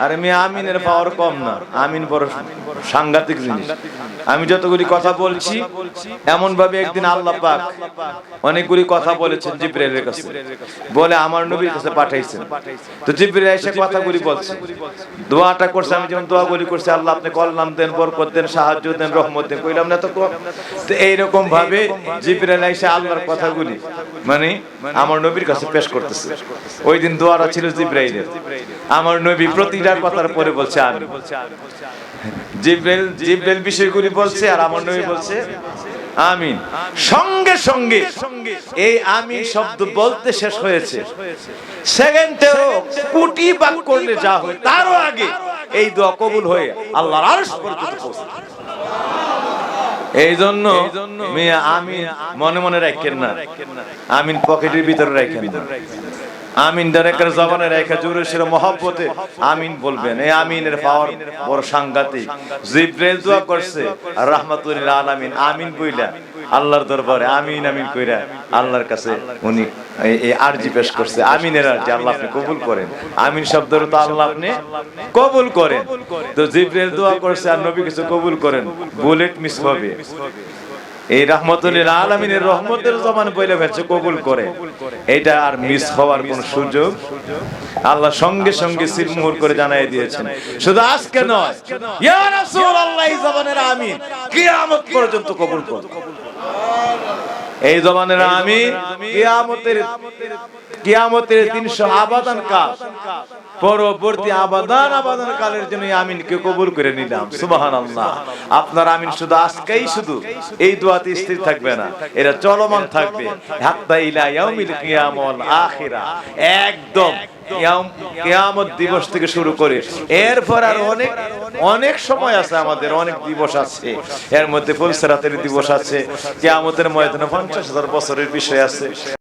আরে আমি আমিনের পাওয়ার কম না, আমিন বড় সাংঘাতিক জিনিস। আমি যতগুলি কথা বলছি এমন ভাবে একদিন আল্লাহ পাক অনেকগুলি কথা বলেছেন জিবরাইলের কাছে, বলে আমার নবীর কাছে পাঠাইছেন। তো জিবরাইল এসে কথাগুলি বলছে, দোয়াটা করছে। আমি যেমন দোয়াগুলি করছি, আল্লাহ আপনি কল্যাণ দেন, বরকত দেন, সাহায্য দেন, রহমত দেন, কইলাম না তো? তো এইরকম ভাবে জিবরাইল এসে আল্লাহর কথাগুলি মানে আমার নবীর কাছে পেশ করতেছে। ওই দিন দোয়াটা ছিল জিবরাইলের। আমার নবী প্রতিটা কথার পরে বলছে আমিন। জিবরাইল বিষয়গুলি বলছে আর আমার নবী বলছে আমিন। সঙ্গে সঙ্গে এই আমিন শব্দ বলতে শেষ হয়েছে, সেকেন্ডেও কোটি বাক করলে যা হয় তারও আগে এই দোয়া কবুল হয়ে আল্লাহর আরশ পর্যন্ত পৌঁছে। এই জন্য মিয়া আমিন মনে মনে রাখেন না, আমিন পকেটের ভিতরে রাখেন না। আমিন ডাইরেক্ট জবানে রেখে জোরে সোরে মহব্বতে আমিন বলবেন। এই আমিনের পাওয়ার বড় সাংঘাতিক। জিবরাইল দোয়া করছে আর রাহমাতুল লিল আলামিন আমিন কইলা আল্লাহর দরবারে আমিন আমিন কইরা আল্লাহর কাছে উনি এই আরজি পেশ করছে, আমিনের আরজি আল্লাহ আপনি কবুল করেন। আমিন শব্দের তো আল্লাহ আপনি কবুল করেন। তো জিবরাইল দোয়া করছে আর নবী কিছু কবুল করেন, বুলেট মিস হবে। এই রাহমাতুল লিল আলামিনের রহমতের জবান বলে ফেলছে কবুল করে, এটা আর মিস হওয়ার কোন সুযোগ আল্লাহ সঙ্গে সঙ্গে সিলমোহর করে জানাই দিয়েছেন। শুধু আজকে নয়, ইয়া রাসূলুল্লাহ এই জবানের আমিন কিয়ামত পর্যন্ত কবুল করুন। এই জবানের আমিন কিয়ামতের 300 আবাদান কাল পরবর্তী আবাদান কালের জন্য আমিনকে কবুল করে নিলাম। সুবহানাল্লাহ। আপনার আমিন শুধু আজকেই শুধু এই দোয়াতে স্থির থাকবে না, এটা চলমান থাকবে হাত্তা ইলা ইয়াউমিল কিয়ামল আখিরা, একদম কিয়ামত দিবস থেকে শুরু করে এরপর আর অনেক সময় আছে, আমাদের অনেক দিবস আছে। এর মধ্যে ফুলসিরাতের দিবস আছে, কিয়ামতের ময়দানে 50,000 বছরের বিষয় আছে।